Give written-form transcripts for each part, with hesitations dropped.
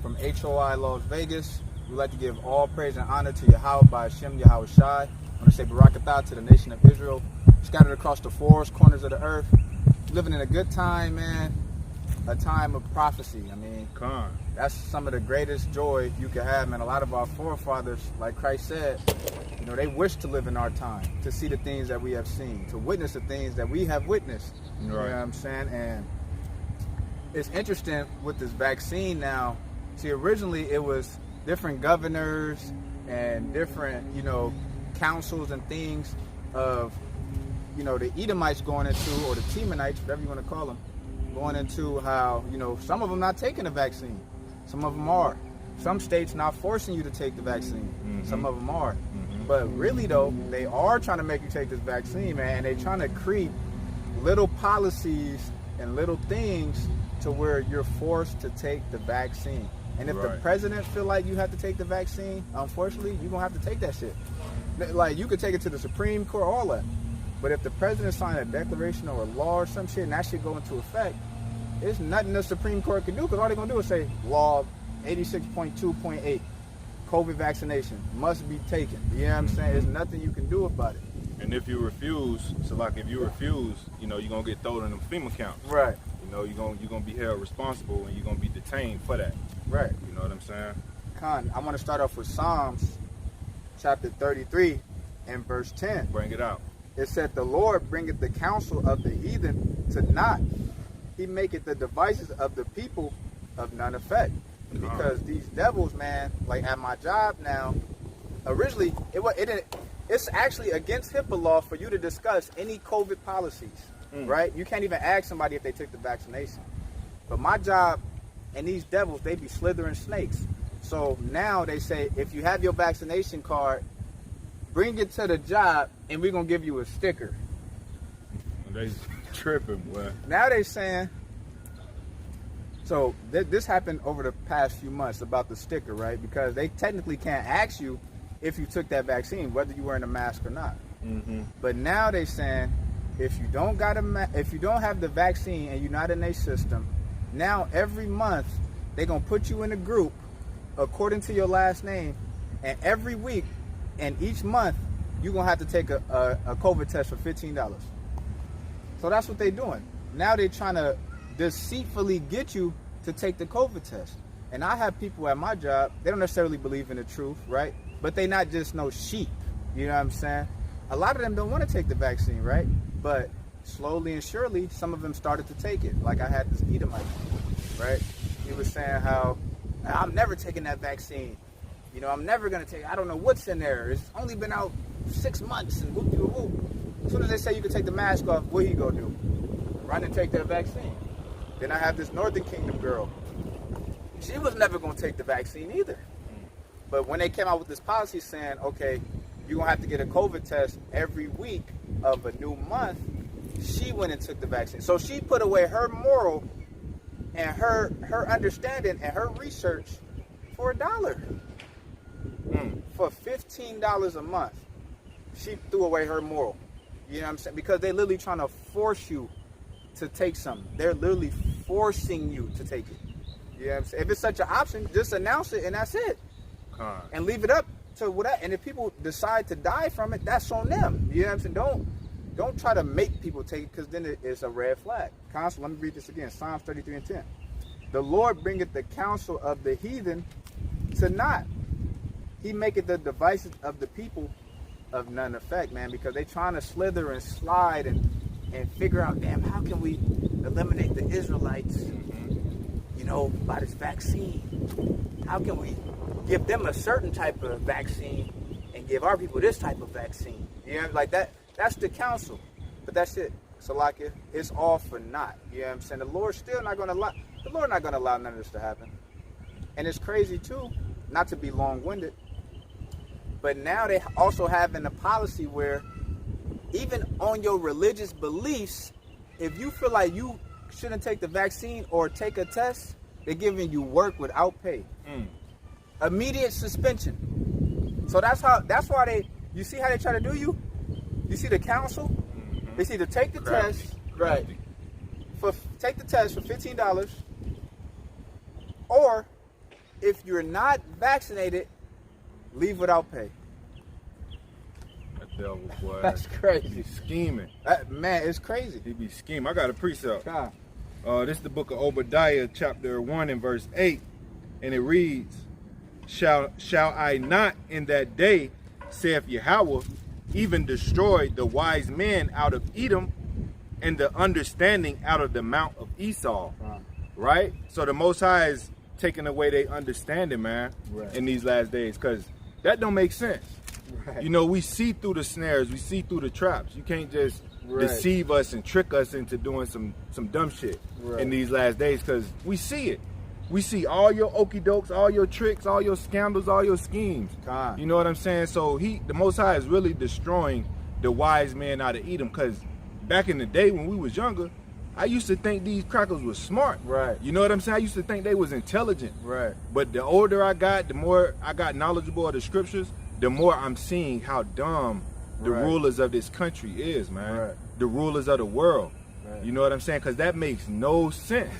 From H.O.I. Las Vegas. We'd like to give all praise and honor to H.O.I, I want to say Barakatah to the nation of Israel, scattered across the four corners of the earth. Living in a good time, man. A time of prophecy. I mean, that's some of the greatest joy you can have, man. A lot of our forefathers, like Christ said, you know, they wish to live in our time, to see the things that we have seen, to witness the things that we have witnessed. Right. You know what I'm saying? And it's interesting with this vaccine now. See, originally it was different governors and different, you know, councils and things of, you know, the Edomites going into, or the Temanites, whatever you want to call them, going into how, you know, some of them not taking the vaccine. Some of them are. Some states not forcing you to take the vaccine. Some of them are. But really, though, they are trying to make you take this vaccine, man. And they're trying to create little policies and little things to where you're forced to take the vaccine. And if the president feel like you have to take the vaccine, unfortunately, you're going to have to take that shit. Like, you could take it to the Supreme Court, all that. But if the president signed a declaration or a law or some shit and that shit go into effect, there's nothing the Supreme Court can do, because all they're going to do is say, law 86.2.8, COVID vaccination must be taken. You know what I'm saying? There's nothing you can do about it. And if you refuse, so like if you refuse, you know, you're going to get thrown in them FEMA camps. Right. You know, you're gonna be held responsible, and you're going to be detained for that. Right. You know what I'm saying? I want to start off with Psalms chapter 33 and verse 10. Bring it out. It said, the Lord bringeth the counsel of the heathen to naught. He maketh the devices of the people of none effect. Because these devils, man, like at my job now, originally, it's actually against HIPAA law for you to discuss any COVID policies, right? You can't even ask somebody if they took the vaccination. But my job and these devils, they be slithering snakes. So now they say, if you have your vaccination card, bring it to the job and we're going to give you a sticker. They tripping, boy. Now they saying, so this happened over the past few months about the sticker, right? Because they technically can't ask you if you took that vaccine, whether you're wearing a mask or not. But now they saying, if you don't have the vaccine and you're not in their system, now every month they're going to put you in a group according to your last name, and every week and each month you're going to have to take a COVID test for $15. So that's what they're doing. Now they're trying to deceitfully get you to take the COVID test. And I have people at my job, they don't necessarily believe in the truth, right? But they not just no sheep, you know what I'm saying? A lot of them don't want to take the vaccine, right? But slowly and surely, some of them started to take it. Like I had this Edomite, right? He was saying how, I'm never taking that vaccine. You know, I'm never going to take it. I don't know what's in there. It's only been out 6 months and whoop-de-whoop. As soon as they say you can take the mask off, what he go do? Run and take that vaccine. Then I have this Northern Kingdom girl. She was never going to take the vaccine either. But when they came out with this policy saying, okay, you're going to have to get a COVID test every week of a new month, she went and took the vaccine. So she put away her moral and her understanding and her research for $1. For $15 a month, she threw away her moral. You know what I'm saying? Because they're literally trying to force you to take something. They're literally forcing you to take it. You know what I'm saying? If it's such an option, just announce it and that's it. And leave it up to whatever. And if people decide to die from it, that's on them. You know what I'm saying? Don't try to make people take it, because then it's a red flag. Counsel, let me read this again. Psalms 33 and 10. The Lord bringeth the counsel of the heathen to naught. He maketh the devices of the people of none effect, man, because they trying to slither and slide and figure out, damn, how can we eliminate the Israelites, you know, by this vaccine? How can we give them a certain type of vaccine and give our people this type of vaccine? You know, like that. That's the counsel. But that's it. Salakia, it's all for naught. You know what I'm saying? The Lord's still not going to allow, the Lord not going to allow none of this to happen. And it's crazy too, not to be long-winded, But now they also having a policy where even on your religious beliefs, if you feel like you shouldn't take the vaccine or take a test, they're giving you work without pay. Immediate suspension. So that's why you see how they try to do you? You see the council? They see to take the test, right? Take the test for $15, or if you're not vaccinated, leave without pay. That devil, boy. That's crazy. He be scheming. Man, it's crazy. He be scheming. I got a precept. God. This is the book of Obadiah, chapter 1 and verse 8, and it reads, Shall I not in that day, saith Yahweh, even destroy the wise men out of Edom and the understanding out of the mount of Esau? Right? So the Most High is taking away their understanding, man, in these last days, because that don't make sense. You know, we see through the snares, we see through the traps. You can't just deceive us and trick us into doing some dumb shit in these last days, because we see it. We see all your okie dokes, all your tricks, all your scandals, all your schemes. You know what I'm saying? So the Most High is really destroying the wise man out of Edom, because back in the day when we was younger, I used to think these crackers was smart. You know what I'm saying? I used to think they was intelligent. But the older I got, the more I got knowledgeable of the scriptures, the more I'm seeing how dumb the rulers of this country is, man. The rulers of the world. You know what I'm saying? Because that makes no sense.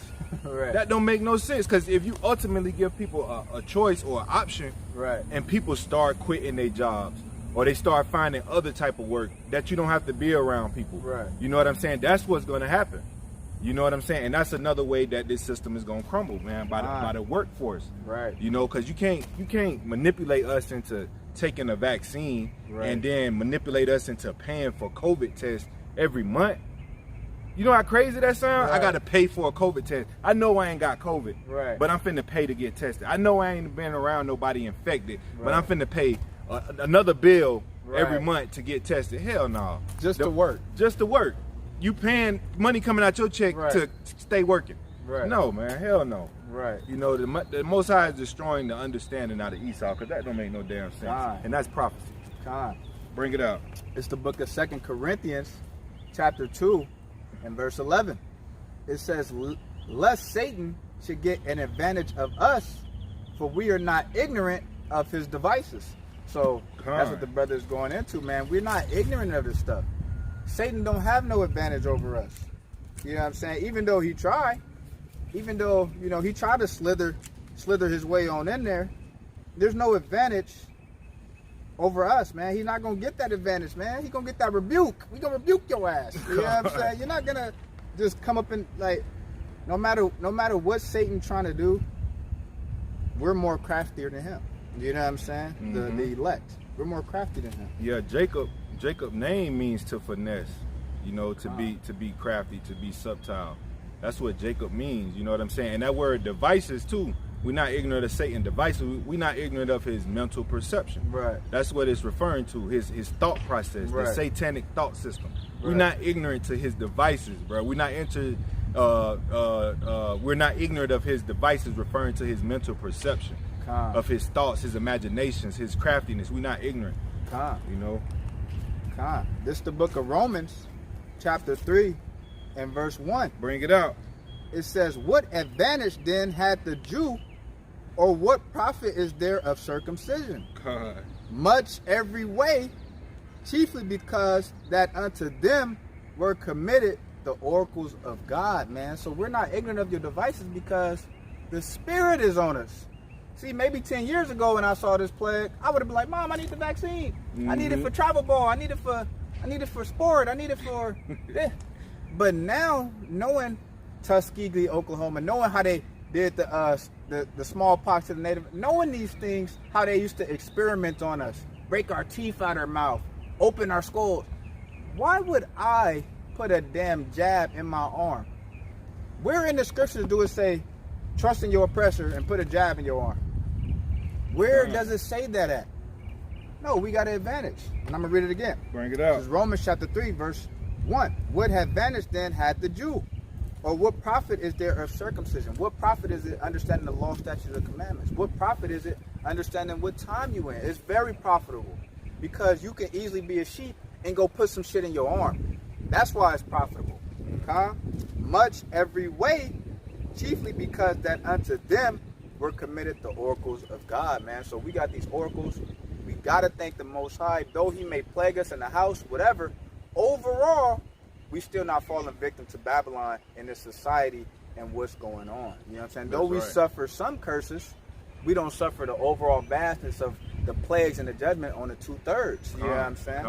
That don't make no sense, because if you ultimately give people a choice or an option, and people start quitting their jobs, or they start finding other type of work that you don't have to be around people, you know what I'm saying? That's what's going to happen. You know what I'm saying? And that's another way that this system is going to crumble, man, by the workforce. You know, because you can't manipulate us into taking a vaccine and then manipulate us into paying for COVID tests every month. You know how crazy that sounds? I got to pay for a COVID test. I know I ain't got COVID, but I'm finna pay to get tested. I know I ain't been around nobody infected, but I'm finna pay another bill every month to get tested. Hell no. Just to work. Just to work. You paying money coming out your check to stay working. No, man. Hell no. You know, the Most High is destroying the understanding out of Esau, because that don't make no damn sense. And that's prophecy. Bring it out. It's the book of 2 Corinthians, chapter 2. In verse 11, it says, lest Satan should get an advantage of us, for we are not ignorant of his devices. So that's what the brother is going into, man. We're not ignorant of this stuff. Satan don't have no advantage over us. You know what I'm saying? Even though he tried, even though, you know, he tried to slither his way on in there, there's no advantage over us, man. He's not gonna get that advantage, man. He's gonna get that rebuke. We gonna rebuke your ass. You know what I'm saying? You're not gonna just come up and, like, no matter what Satan trying to do, we're more craftier than him. You know what I'm saying? The elect. We're more crafty than him. Yeah, Jacob name means to finesse, you know, to be crafty, to be subtle. That's what Jacob means, you know what I'm saying? And that word devices too. We're not ignorant of Satan's devices. We're not ignorant of his mental perception. That's what it's referring to, his thought process, the satanic thought system. We're not ignorant to his devices, bro. We're not we're not ignorant of his devices, referring to his mental perception of his thoughts, his imaginations, his craftiness. We're not ignorant. You know. This is the book of Romans, chapter 3, and verse 1. Bring it out. It says, what advantage then had the Jew, or what profit is there of circumcision? Much every way, chiefly because that unto them were committed the oracles of God, man. So we're not ignorant of your devices, because the Spirit is on us. See, maybe 10 years ago when I saw this plague, I would have been like, Mom, I need the vaccine. I need it for travel ball. I need it for sport. I need it for this. But now, knowing Tuskegee, Oklahoma, knowing how they did the smallpox to the native, knowing these things, how they used to experiment on us, break our teeth out our mouth, open our skulls. Why would I put a damn jab in my arm? Where in the scriptures do it say, trust in your oppressor and put a jab in your arm? Where does it say that at? No, we got an advantage. And I'm going to read it again. Bring it out. This is Romans chapter 3, verse 1. What advantage then had the Jew? Or what profit is there of circumcision? What profit is it understanding the law, statutes, and commandments? What profit is it understanding what time you in? It's very profitable because you can easily be a sheep and go put some shit in your arm. That's why it's profitable. Much every way, chiefly because that unto them were committed the oracles of God, man. So we got these oracles. We got to thank the Most High. Though he may plague us in the house, whatever, overall, we still not falling victim to Babylon in this society and what's going on. You know what I'm saying? Though we suffer some curses, we don't suffer the overall vastness of the plagues and the judgment on the 2/3. You know what I'm saying?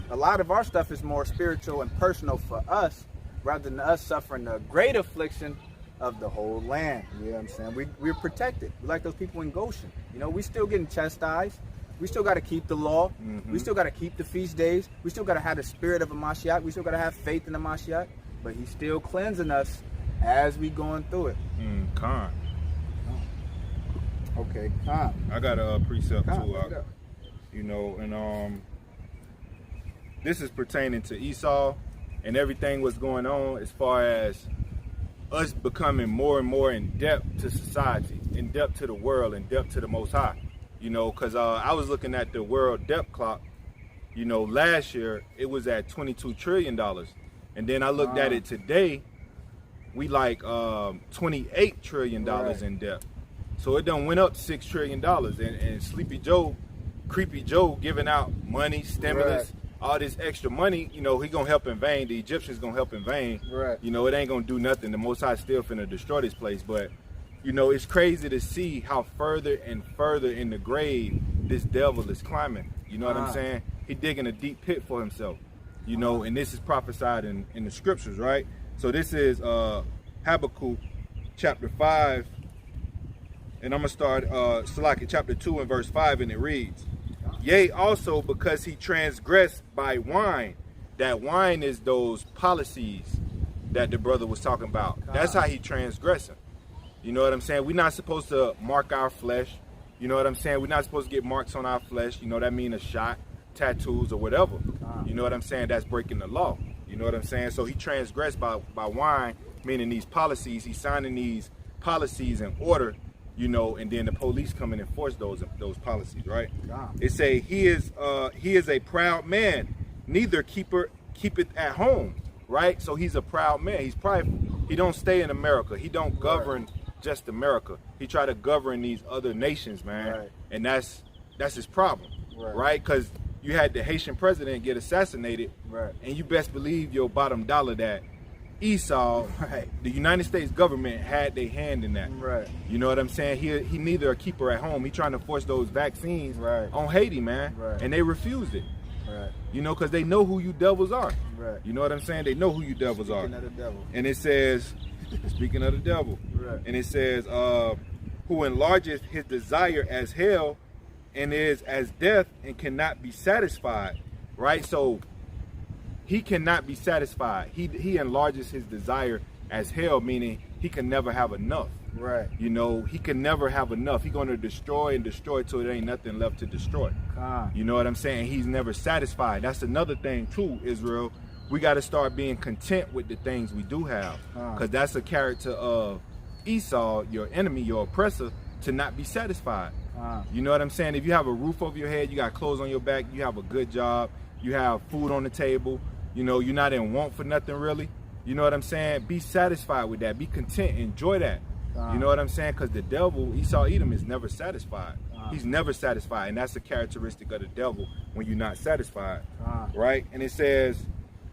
A lot of our stuff is more spiritual and personal for us rather than us suffering the great affliction of the whole land. You know what I'm saying? We're protected. We're like those people in Goshen. You know, we still getting chastised. We still got to keep the law. We still got to keep the feast days. We still got to have the spirit of a Mashiach. We still got to have faith in the Mashiach. But he's still cleansing us as we going through it. Okay, I got a precept too. You know, and this is pertaining to Esau and everything was going on as far as us becoming more and more in depth to society, in depth to the world, in depth to the Most High. You know, because I was looking at the world depth clock. You know, last year it was at $22 trillion. And then I looked at it today, we like $28 trillion in debt. So it done went up $6 trillion. And Sleepy Joe, Creepy Joe giving out money, stimulus, all this extra money, you know, he gonna help in vain. The Egyptians gonna help in vain. You know, it ain't gonna do nothing. The Most High still finna destroy this place. But you know, it's crazy to see how further and further in the grave this devil is climbing. You know what I'm saying? He digging a deep pit for himself. You know, and this is prophesied in the scriptures, right? So this is Habakkuk chapter 5. And I'm going to start Salaki chapter 2 and verse 5, and it reads, Yea, also because he transgressed by wine. That wine is those policies that the brother was talking about. That's how he transgressing. You know what I'm saying? We're not supposed to mark our flesh. You know what I'm saying? We're not supposed to get marks on our flesh. You know, that mean a shot, tattoos, or whatever. You know what I'm saying? That's breaking the law. You know what I'm saying? So he transgressed by wine, meaning these policies. He's signing these policies in order, you know, and then the police come and enforce those policies, right? It say he is a proud man, neither keepeth at home, right? So he's a proud man. He don't stay in America. He don't govern just America. He try to govern these other nations, man. And that's his problem, right? Because you had the Haitian president get assassinated, and you best believe your bottom dollar that Esau, the United States government had their hand in that. You know what I'm saying? He neither a keeper at home. He trying to force those vaccines on Haiti, man, and they refused it. You know, because they know who you devils are. You know what I'm saying? They know who you devils are. Speaking of the devil. And it says, speaking of the devil, and it says, who enlargeth his desire as hell and is as death and cannot be satisfied, right? So he cannot be satisfied. He enlarges his desire as hell, meaning he can never have enough. You know, he can never have enough. He's going to destroy and destroy till there ain't nothing left to destroy. You know what I'm saying? He's never satisfied. That's another thing too, Israel. We got to start being content with the things we do have, because that's a character of Esau, your enemy, your oppressor, to not be satisfied. You know what I'm saying? If you have a roof over your head, you got clothes on your back, you have a good job, you have food on the table, you know, you're not in want for nothing really. You know what I'm saying? Be satisfied with that. Be content. Enjoy that. You know what I'm saying? Because the devil, Esau Edom, is never satisfied. He's never satisfied. And that's a characteristic of the devil when you're not satisfied. Right? And it says,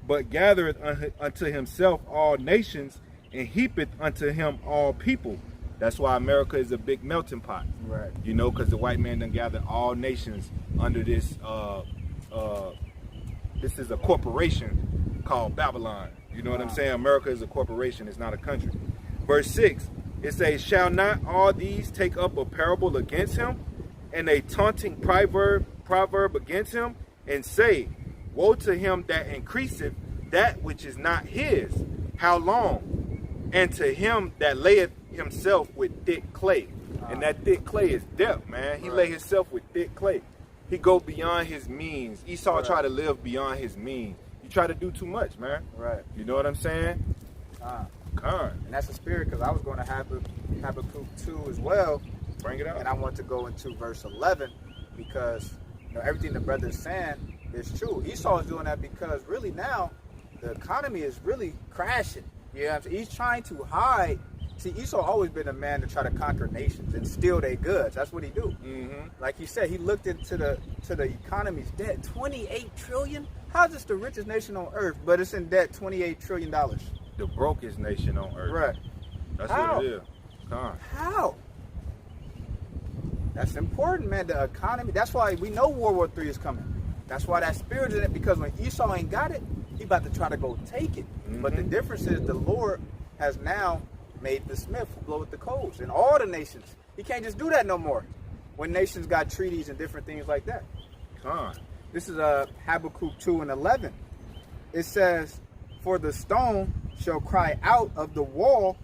but gathereth unto himself all nations and heapeth unto him all people. That's why America is a big melting pot. You know, because the white man done gathered all nations under this. This is a corporation called Babylon. You know what I'm saying? America is a corporation. It's not a country. Verse 6, it says, shall not all these take up a parable against him, and a taunting proverb against him, and say, woe to him that increaseth that which is not his, how long? And to him that layeth himself with thick clay. And that thick clay is death, man. He lay himself with thick clay. He go beyond his means. Esau try to live beyond his means. You try to do too much, man. You know what I'm saying? Con. And that's the spirit, because I was going to Habakkuk 2 as well. Bring it out. And I want to go into verse 11 because everything the brother is saying is true. Esau is doing that because really now the economy is really crashing. You know what I'm saying? He's trying to hide. See, Esau always been a man to try to conquer nations and steal their goods. That's what he do. Like he said, he looked into the economy's debt. $28 trillion? How's this the richest nation on earth, but it's in debt $28 trillion? The brokest nation on earth. Right. That's How? what it is. Con. How? That's important, man. The economy. That's why we know World War III is coming. That's why that spirit is in it, because when Esau ain't got it, he about to try to go take it. But the difference is the Lord has now made the smith who blow with the coals in all the nations. He can't just do that no more when nations got treaties and different things like that. Con. This is Habakkuk 2 and 11. It says, for the stone shall cry out of the wall,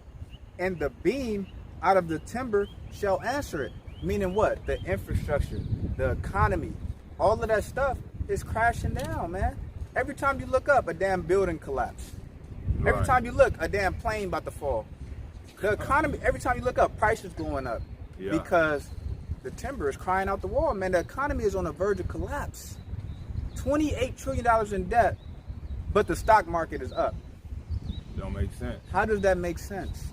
and the beam out of the timber shall answer it. Meaning what? The infrastructure, the economy, all of that stuff is crashing down, man. Every time you look up, a damn building collapse. Right. Every time you look, a damn plane about to fall. The economy, every time you look up, prices going up. Yeah. Because the timber is crying out the wall, man. The economy is on the verge of collapse. $28 trillion in debt, but the stock market is up. Don't make sense. How does that make sense?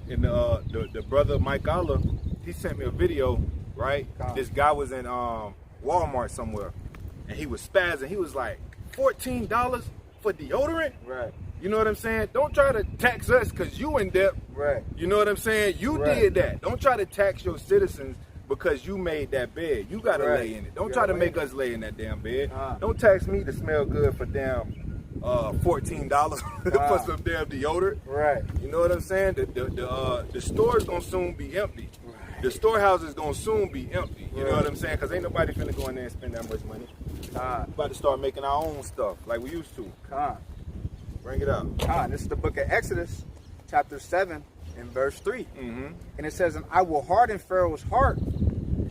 And the brother Mike Allah, he sent me a video, right? This guy was in Walmart somewhere, and he was spazzing. He was like, $14 for deodorant? Right. You know what I'm saying? Don't try to tax us because you in debt. Right. You know what I'm saying? You did that. Don't try to tax your citizens because you made that bed. You got to lay in it. Don't try to make us lay in that damn bed. Don't tax me to smell good for damn $14 for some damn deodorant. Right. You know what I'm saying? The store's going to soon be empty. Right. The storehouse is going to soon be empty. You know what I'm saying? Because ain't nobody finna go in there and spend that much money. We're about to start making our own stuff like we used to. Bring it up. This is the book of Exodus, chapter 7, and verse 3. And it says, and I will harden Pharaoh's heart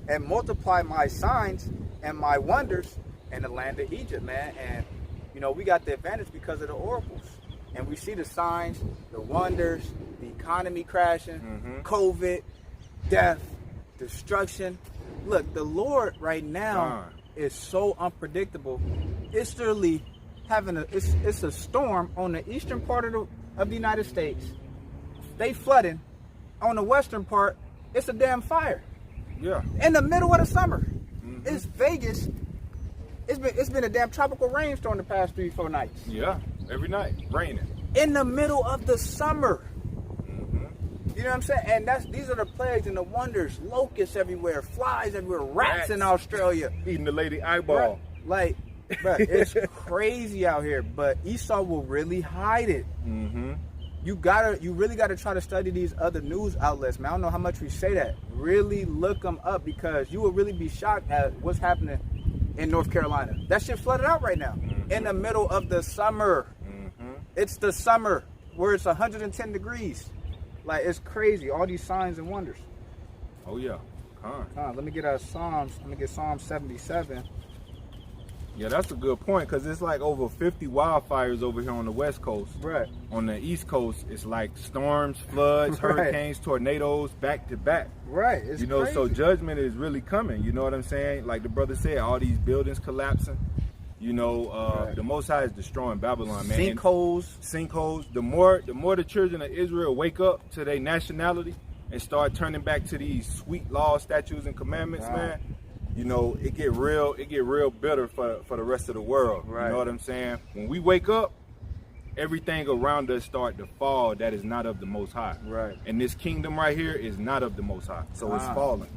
and multiply my signs and my wonders in the land of Egypt, man. And, we got the advantage because of the oracles. And we see the signs, the wonders, the economy crashing, COVID, death, destruction. Look, the Lord right now is so unpredictable. It's literally having it's a storm on the eastern part of the United States. They flooding. On the western part, it's a damn fire. Yeah. In the middle of the summer. It's Vegas. It's been a damn tropical rainstorm the past 3-4 nights. Yeah, every night, raining. In the middle of the summer. You know what I'm saying? And these are the plagues and the wonders. Locusts everywhere, flies everywhere, rats in Australia. Eating the lady eyeball. Like, bro, it's crazy out here. But Esau will really hide it. You really gotta try to study these other news outlets, man. I don't know how much we say that. Really look them up, because you will really be shocked at what's happening in North Carolina. That shit flooded out right now. In the middle of the summer. It's the summer where it's 110 degrees. Like, it's crazy. All these signs and wonders. Oh yeah. Let me get Psalms. Let me get Psalm 77. Yeah, that's a good point, because it's like over 50 wildfires over here on the West Coast. Right. On the East Coast, it's like storms, floods, hurricanes, tornadoes, back to back. Right. It's crazy. So judgment is really coming. You know what I'm saying? Like the brother said, all these buildings collapsing. The Most High is destroying Babylon, man. Sinkholes. The more the children of Israel wake up to their nationality and start turning back to these sweet laws, statutes, and commandments, man. It get real bitter for the rest of the world. Right. You know what I'm saying? When we wake up, everything around us start to fall that is not of the Most High. Right. And this kingdom right here is not of the Most High. So it's falling.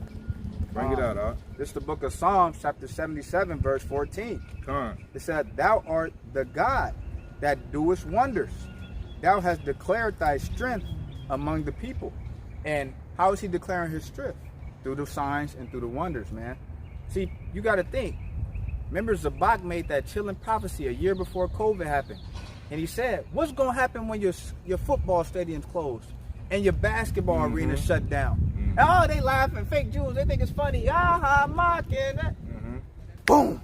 Bring it out, This is the book of Psalms, chapter 77, verse 14. It said, thou art the God that doest wonders. Thou hast declared thy strength among the people. And how is he declaring his strength? Through the signs and through the wonders, man. See, you got to think. Remember, Zabak made that chilling prophecy a year before COVID happened. And he said, what's going to happen when your football stadium's closed and your basketball arena shut down? Oh, they laughing, fake Jews. They think it's funny. Mocking. Boom.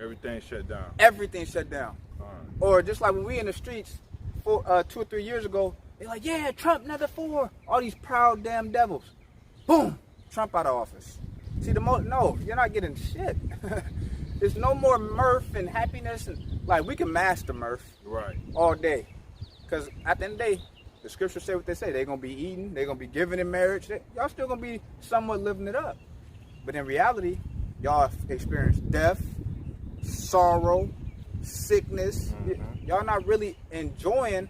Everything shut down. Everything shut down. Or just like when we in the streets 2 or 3 years ago, They're like, yeah, Trump, another 4. All these proud damn devils. Boom, Trump out of office. See, no, you're not getting shit. There's no more mirth and happiness. And like, we can master mirth all day. Because at the end of the day, the scriptures say what they say. They're going to be eating. They're going to be giving in marriage. Y'all still going to be somewhat living it up. But in reality, y'all have experienced death, sorrow, sickness. Y'all not really enjoying,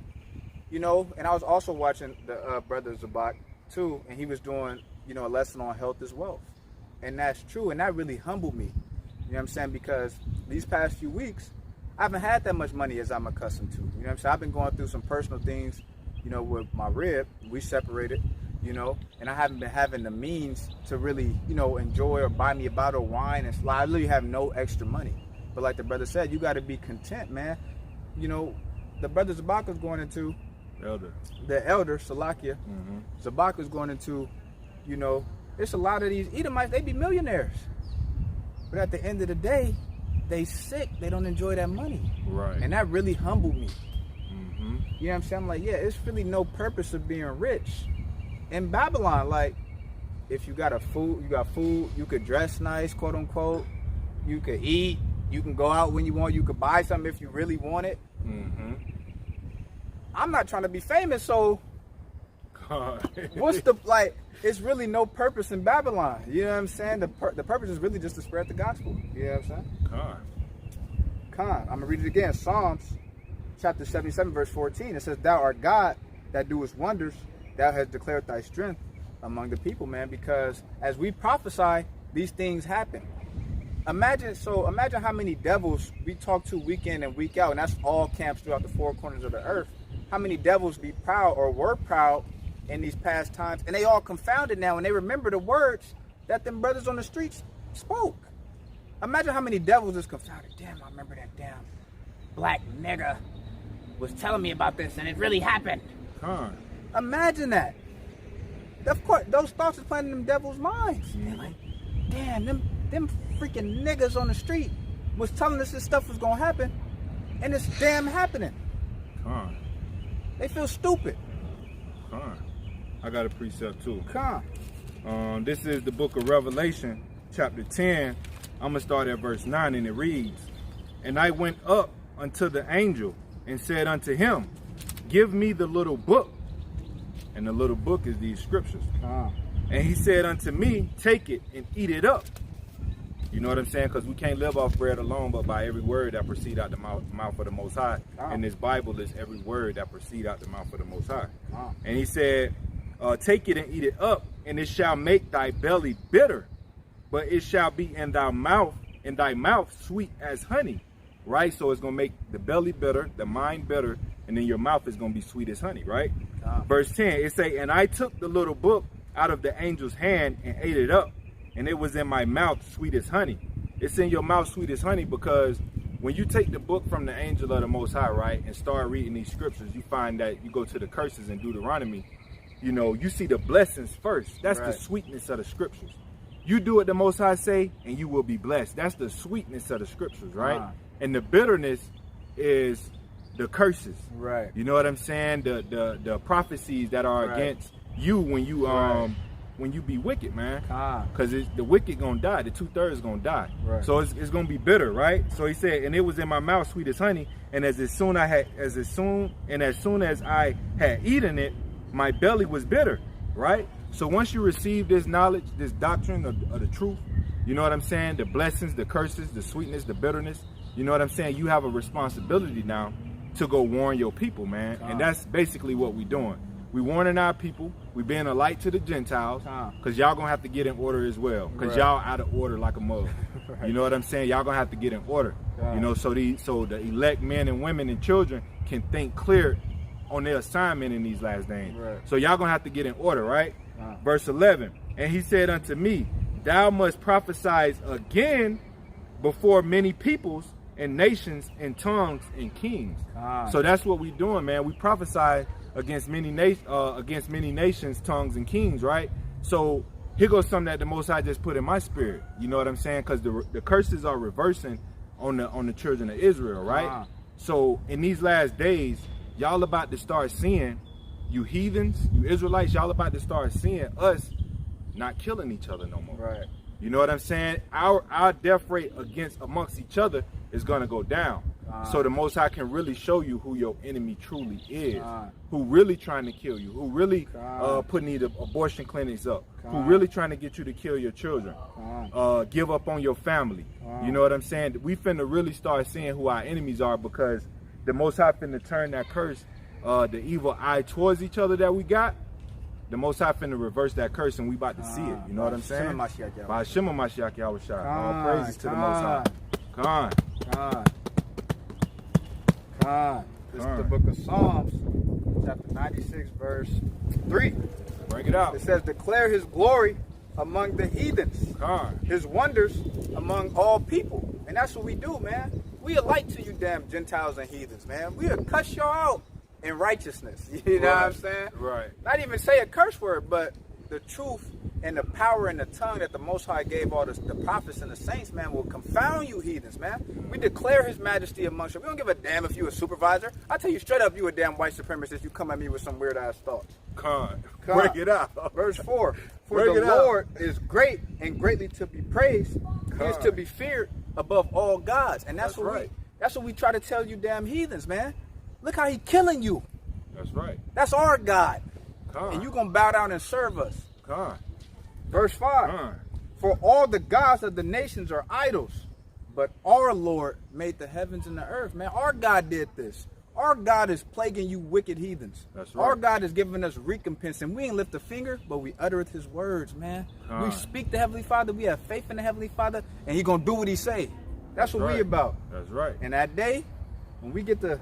you know. And I was also watching the brother Zabak too, and he was doing, you know, a lesson on health as wealth. And that's true, and that really humbled me. You know what I'm saying? Because these past few weeks, I haven't had that much money as I'm accustomed to. You know what I'm saying? I've been going through some personal things, you know, with my rib. We separated, you know, and I haven't been having the means to really, you know, enjoy or buy me a bottle of wine and slide. I literally have no extra money. But like the brother said, you got to be content, man. You know, the brother Zabaka's going into, the elder, Salakia, Zabaka's going into, you know, there's a lot of these Edomites, they be millionaires. But at the end of the day, they sick. They don't enjoy that money. Right. And that really humbled me. You know what I'm saying? I'm like, yeah, it's really no purpose of being rich. In Babylon, like, if you got food, you could dress nice, quote unquote. You could eat. You can go out when you want. You could buy something if you really want it. I'm not trying to be famous, so what's the, like, it's really no purpose in Babylon. You know what I'm saying? The purpose is really just to spread the gospel. You know what I'm saying? I'm going to read it again. Psalms chapter 77, verse 14. It says, thou art God that doest wonders. Thou hast declared thy strength among the people, man. Because as we prophesy, these things happen. Imagine how many devils we talk to week in and week out, and that's all camps throughout the 4 corners of the earth. How many devils be proud or were proud in these past times, and they all confounded now, and they remember the words that them brothers on the streets spoke. Imagine how many devils is confounded. Damn, I remember that damn black nigga was telling me about this, and it really happened. Imagine that. Of course, those thoughts is playing in them devils' minds. They're like, damn, them freaking niggas on the street was telling us this stuff was gonna happen, and it's damn happening. They feel stupid. I got a precept too. This is the book of Revelation, chapter 10. I'm going to start at verse 9, and it reads, and I went up unto the angel and said unto him, give me the little book. And the little book is these scriptures. And he said unto me, take it and eat it up. You know what I'm saying? Because we can't live off bread alone, but by every word that proceed out the mouth of the Most High. And this Bible is every word that proceed out the mouth of the Most High. And he said, take it and eat it up, and it shall make thy belly bitter, but it shall be in thy mouth sweet as honey. Right? So it's going to make the belly bitter, the mind bitter, and then your mouth is going to be sweet as honey, right? Verse 10, it say, and I took the little book out of the angel's hand and ate it up, and it was in my mouth sweet as honey. It's in your mouth sweet as honey because when you take the book from the angel of the Most High, right, and start reading these scriptures, you find that you go to the curses in Deuteronomy, you know, you see the blessings first. That's the sweetness of the scriptures. You do what the Most High say, and you will be blessed. That's the sweetness of the scriptures, right? And the bitterness is the curses. Right. You know what I'm saying? The prophecies that are against you when you be wicked, man. Because the wicked gonna die. The 2/3 gonna die. Right. So it's gonna be bitter, right? So he said, and it was in my mouth sweet as honey, and as soon as I had eaten it, my belly was bitter, right? So once you receive this knowledge, this doctrine of the truth, you know what I'm saying? The blessings, the curses, the sweetness, the bitterness, you know what I'm saying? You have a responsibility now to go warn your people, man. And that's basically what we're doing. We warning our people. We being a light to the Gentiles, because y'all gonna have to get in order as well, because y'all out of order like a mug. You know what I'm saying? Y'all gonna have to get in order. You know, so the elect men and women and children can think clear on their assignment in these last days. So y'all gonna have to get in order, right? Verse 11, and he said unto me, thou must prophesy again before many peoples and nations and tongues and kings. So that's what we doing, man. We prophesy against many nations, tongues, and kings, right? So here goes something that the Most High just put in my spirit. You know what I'm saying? Because the curses are reversing on the children of Israel, right? So in these last days, y'all about to start seeing you heathens, you Israelites, y'all about to start seeing us not killing each other no more. Right. You know what I'm saying? Our death rate amongst each other is gonna go down. So the Most High can really show you who your enemy truly is, who really trying to kill you, who really putting these abortion clinics up, who really trying to get you to kill your children, give up on your family. You know what I'm saying? We finna really start seeing who our enemies are, because the Most High finna turn that curse, the evil eye towards each other that we got. The Most High finna reverse that curse, and we about to see it. You know what I'm saying? By Shema Mashiach Yahushua. All praises to the Most High. Khan. This is the book of Psalms, chapter 96, verse 3. Bring it out. It says, declare his glory among the heathens, his wonders among all people. And that's what we do, man. We a light to you damn Gentiles and heathens, man. We'll cuss y'all out in righteousness. You know what I'm saying? Right. Not even say a curse word, but the truth and the power and the tongue that the Most High gave all the prophets and the saints, man, will confound you heathens, man. We declare his majesty amongst you. We don't give a damn if you a supervisor. I tell you straight up, you a damn white supremacist. You come at me with some weird ass thoughts. Break it out. Verse 4. For the Lord is great and greatly to be praised. He is to be feared above all gods. And that's what we try to tell you damn heathens, man. Look how he killing you. That's right. That's our God. And you gonna bow down and serve us. Verse 5. For all the gods of the nations are idols, but our Lord made the heavens and the earth. Man, our God did this. Our God is plaguing you wicked heathens. That's right. Our God is giving us recompense, and we ain't lift a finger, but we uttereth his words, man. We speak to Heavenly Father. We have faith in the Heavenly Father, and he gonna do what he say. That's what we about. That's right. And that day, when we get to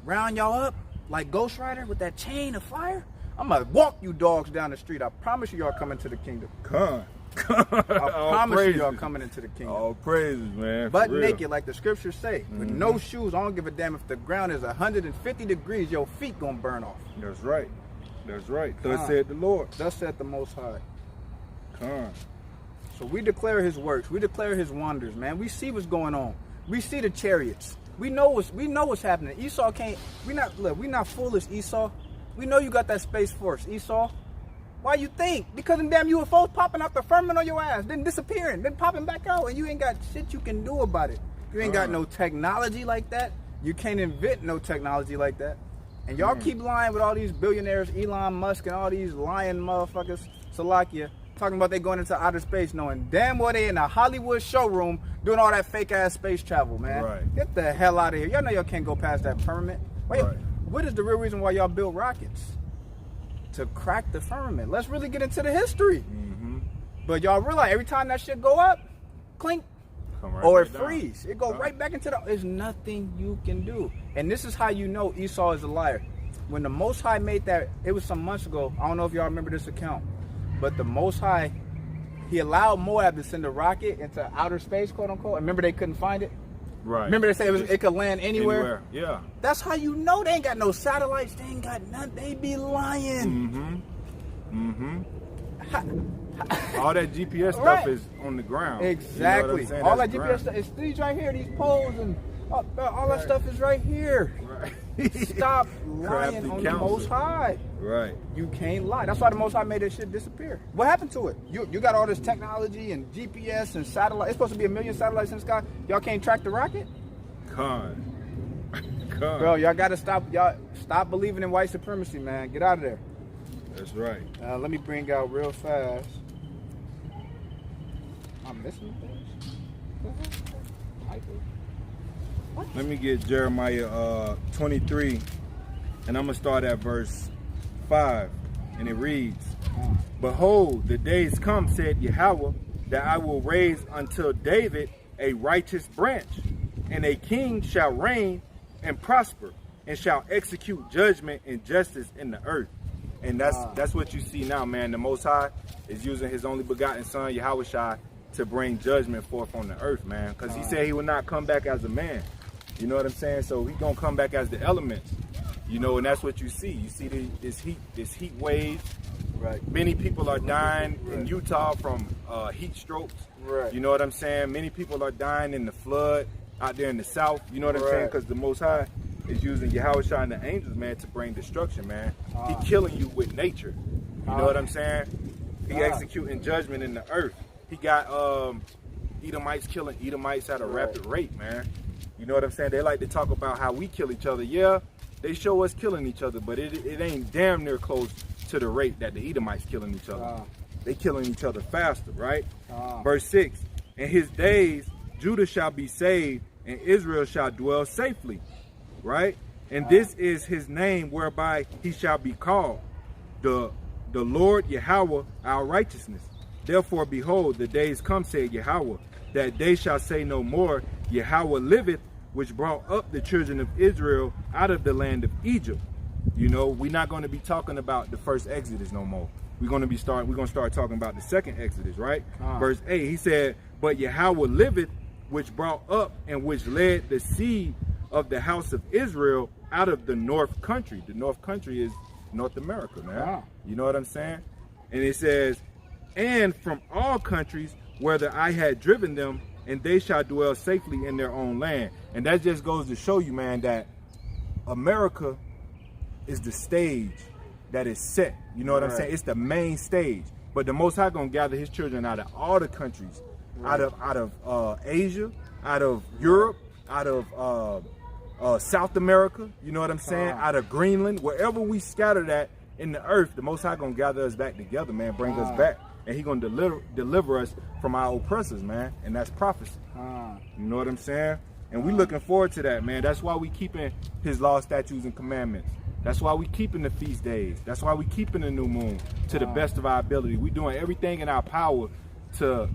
round y'all up like Ghost Rider with that chain of fire, I'm gonna walk you dogs down the street. I promise you, y'all coming to the kingdom. I promise you, y'all coming into the kingdom. All praises, man. Butt naked, like the scriptures say, with no shoes. I don't give a damn if the ground is 150 degrees. Your feet gonna burn off. That's right. That's right. Thus said the Lord. Thus said the Most High. So we declare his works. We declare his wonders, man. We see what's going on. We see the chariots. We know what's happening. Esau can't. We not foolish, Esau. We know you got that space force, Esau. Why you think? Because them damn UFOs popping out the firmament on your ass, then disappearing, then popping back out, and you ain't got shit you can do about it. You ain't got no technology like that. You can't invent no technology like that. And y'all keep lying with all these billionaires, Elon Musk and all these lying motherfuckers, Salakia, talking about they going into outer space, knowing damn well they in a Hollywood showroom doing all that fake ass space travel, man. Right. Get the hell out of here. Y'all know y'all can't go past that firmament. Wait, what is the real reason why y'all build rockets? To crack the firmament. Let's really get into the history. But y'all realize every time that shit go up, clink, or it freeze. It go right back into the... There's nothing you can do. And this is how you know Esau is a liar. When the Most High made that, it was some months ago. I don't know if y'all remember this account. But the Most High, he allowed Moab to send a rocket into outer space, quote unquote. Remember they couldn't find it? Right. Remember they said it could land anywhere? Yeah. That's how you know they ain't got no satellites. They ain't got nothing. They be lying. All that GPS stuff is on the ground. Exactly. You know all that GPS stuff. It's these right here. These poles and all that stuff is right here. Stop lying on the Most High. Right. You can't lie. That's why the Most High made this shit disappear. What happened to it? You got all this technology and GPS and satellite. It's supposed to be 1 million satellites in the sky. Y'all can't track the rocket? Bro, y'all gotta stop. Y'all stop believing in white supremacy, man. Get out of there. That's right. Let me bring out real fast. I'm missing things. Let me get Jeremiah 23, and I'm going to start at verse 5, and it reads, Behold, the days come, said Yahweh, that I will raise unto David a righteous branch, and a king shall reign and prosper, and shall execute judgment and justice in the earth. And that's what you see now, man. The Most High is using his only begotten son, Yahushua, to bring judgment forth on the earth, man. Because he said he would not come back as a man. You know what I'm saying? So he's going to come back as the elements. You know, and that's what you see. You see this heat wave. Right. Many people are dying in Utah from heat strokes. Right. You know what I'm saying? Many people are dying in the flood out there in the south. You know what I'm saying? Because the Most High, is using H.O.I and the angels, man, to bring destruction, man. He killing you with nature. You know what I'm saying? He executing judgment in the earth. He got Edomites killing Edomites at a rapid rate, man. You know what I'm saying? They like to talk about how we kill each other. Yeah, they show us killing each other, but it ain't damn near close to the rate that the Edomites killing each other. They killing each other faster, right? Verse 6, in his days, Judah shall be saved, and Israel shall dwell safely, right? And this is his name whereby he shall be called, the Lord Yahweh, our righteousness. Therefore, behold, the days come, said Yahweh, that they shall say no more, Yahweh liveth, which brought up the children of Israel out of the land of Egypt. You know, we're not going to be talking about the first Exodus no more. We're going to start talking about the second Exodus, right? Verse 8, he said, but Yahweh liveth, which brought up and which led the seed of the house of Israel out of the north country. The north country is North America, man. You know what I'm saying? And it says, and from all countries whether I had driven them, and they shall dwell safely in their own land. And that just goes to show you, man, that America is the stage that is set. You know what I'm saying? It's the main stage. But the Most High gonna gather his children out of all the countries, out of Asia, out of Europe, out of South America. You know what I'm saying? Out of Greenland, wherever we scattered at in the earth, the Most High gonna gather us back together, man. Bring us back, and he gonna deliver us from our oppressors, man. And that's prophecy. You know what I'm saying? And we looking forward to that, man. That's why we keeping his law, statutes, and commandments. That's why we keeping the feast days. That's why we keeping the new moon to the best of our ability. We doing everything in our power to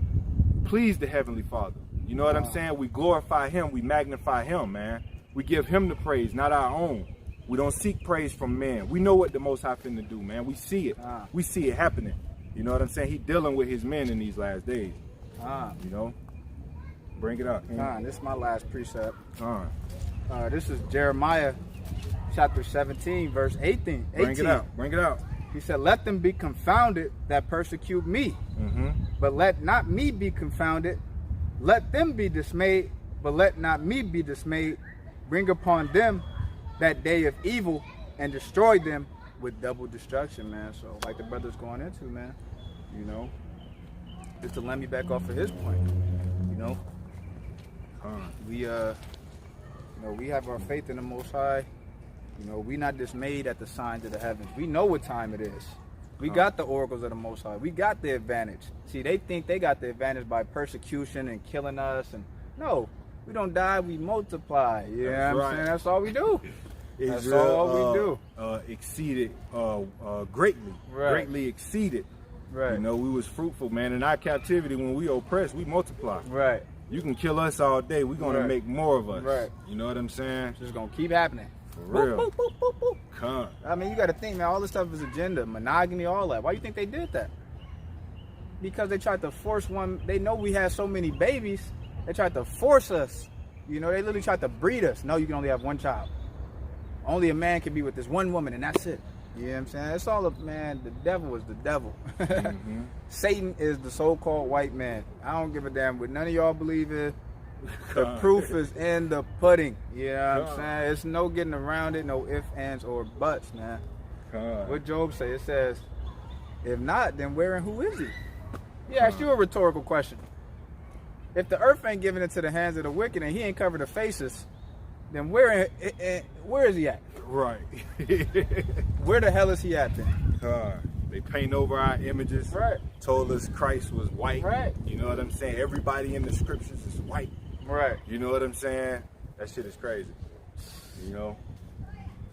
please the Heavenly Father. You know what I'm saying? We glorify him. We magnify him, man. We give him the praise, not our own. We don't seek praise from man. We know what the Most High finna do, man. We see it. We see it happening. You know what I'm saying? He dealing with his men in these last days. You know? Bring it up. This is my last precept. This is Jeremiah chapter 17, verse 18. Bring it out. Bring it out. He said, let them be confounded that persecute me, but let not me be confounded. Let them be dismayed, but let not me be dismayed. Bring upon them that day of evil and destroy them with double destruction, man. So like the brother's going into, man, you know, just to let me back off of his point, you know, we we have our faith in the Most High. You know, we not dismayed at the signs of the heavens. We know what time it is. We got the oracles of the Most High. We got the advantage. See, they think they got the advantage by persecution and killing us. And no, we don't die, we multiply. You know what I'm saying? That's all we do. That's all we do. Exceeded greatly. Greatly exceeded. You know, we was fruitful, man. In our captivity, when we oppressed, we multiply. You can kill us all day. We're going to make more of us. You know what I'm saying? It's just going to keep happening. For real. Boop, boop, boop, boop, boop. I mean, you got to think, man, all this stuff is agenda, monogamy, all that. Why do you think they did that? Because they tried to force one. They know we had so many babies. They tried to force us. You know, they literally tried to breed us. No, you can only have one child. Only a man can be with this one woman, and that's it. You know what I'm saying? It's all man, the devil is the devil. Satan is the so-called white man. I don't give a damn what none of y'all believe in. The proof is in the pudding. You know what I'm saying? It's no getting around it, no ifs, ands, or buts, man. What Job say? It says, if not, then where and who is he? He asked you a rhetorical question. If the earth ain't given into the hands of the wicked and he ain't covered the faces, then where is he at? Right. Where the hell is he at then? They paint over our images. Told us Christ was white. You know what I'm saying? Everybody in the scriptures is white. You know what I'm saying? That shit is crazy. You know?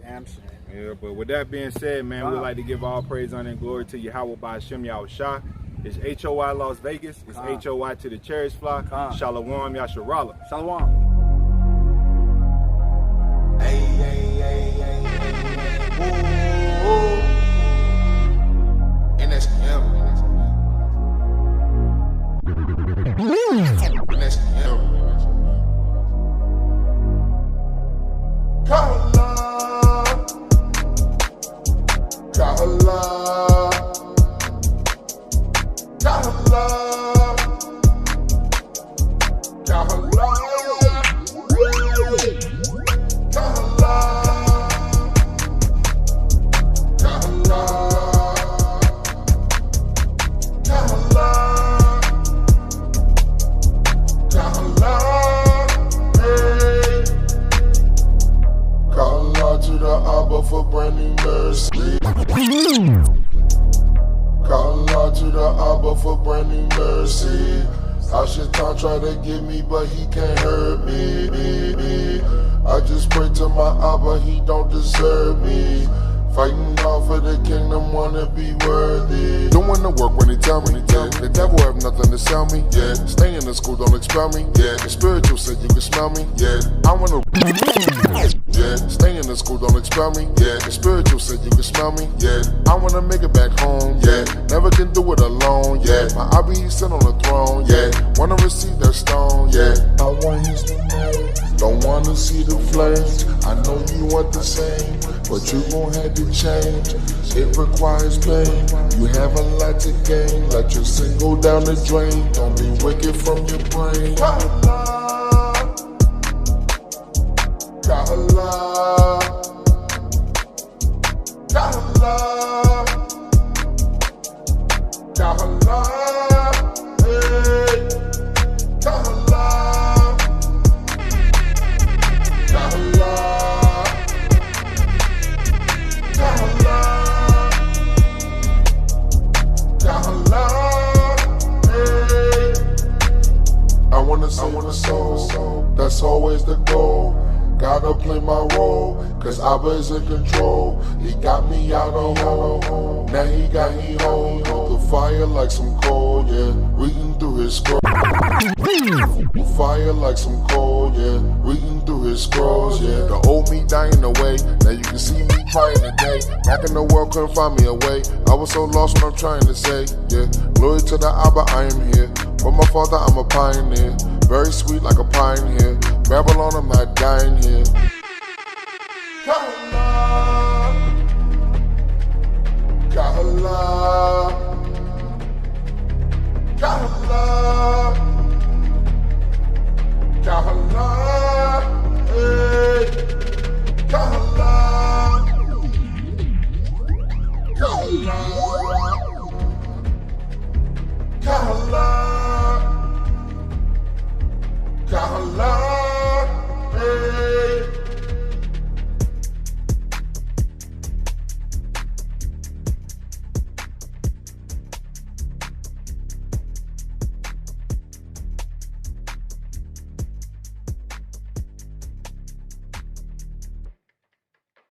Damn shit. Yeah, but with that being said, man, we'd like to give all praise, honor, and glory to Yahweh by Hashem Yahushua. It's H.O.I. Las Vegas. It's H.O.I. to the Cherries Flock. Shalom Yasharala. Shalom. Hey, hey, hey, hey, hey. Ooh, ooh. And that's him. And that's him. Kahala. Kahala. Kahala. Kahala. for brand new mercy. Calling out to the Abba for brand new mercy. H.O.I try to get me, but he can't hurt me. I just pray to my Abba, he don't deserve me. Fighting hard for the kingdom, wanna be worthy. Doing the work when he tell me, yeah. The devil have nothing to sell me, yeah. Stay in the school, don't expel me, yeah. The spiritual said you can smell me, yeah. I wanna, yeah. Stay in the school, don't expel me, yeah. The spiritual said you can smell me, yeah. I wanna make it back home, yeah. Never can do it alone, yeah. My Abba, he sit on the throne, yeah. Wanna receive that stone, yeah. I want his name, don't wanna see the flames. I know you want the same, but you gon' have to change. It requires pain. You have a lot to gain. Let your sin go down the drain. Don't be wicked from your brain. I want a soul, that's always the goal. Gotta play my role, cause Abba is in control. He got me out of hole, now he got hold. The fire like some coal, yeah, reading through his scroll. Fire like some coal, yeah, reading through his scrolls, yeah. The old me dying away, now you can see me crying today. Back in the world, couldn't find me a way. I was so lost what I'm trying to say, yeah. Glory to the Abba, I am here. For my father, I'm a pioneer. Very sweet like a pine here. Babylon, I'm not dying here.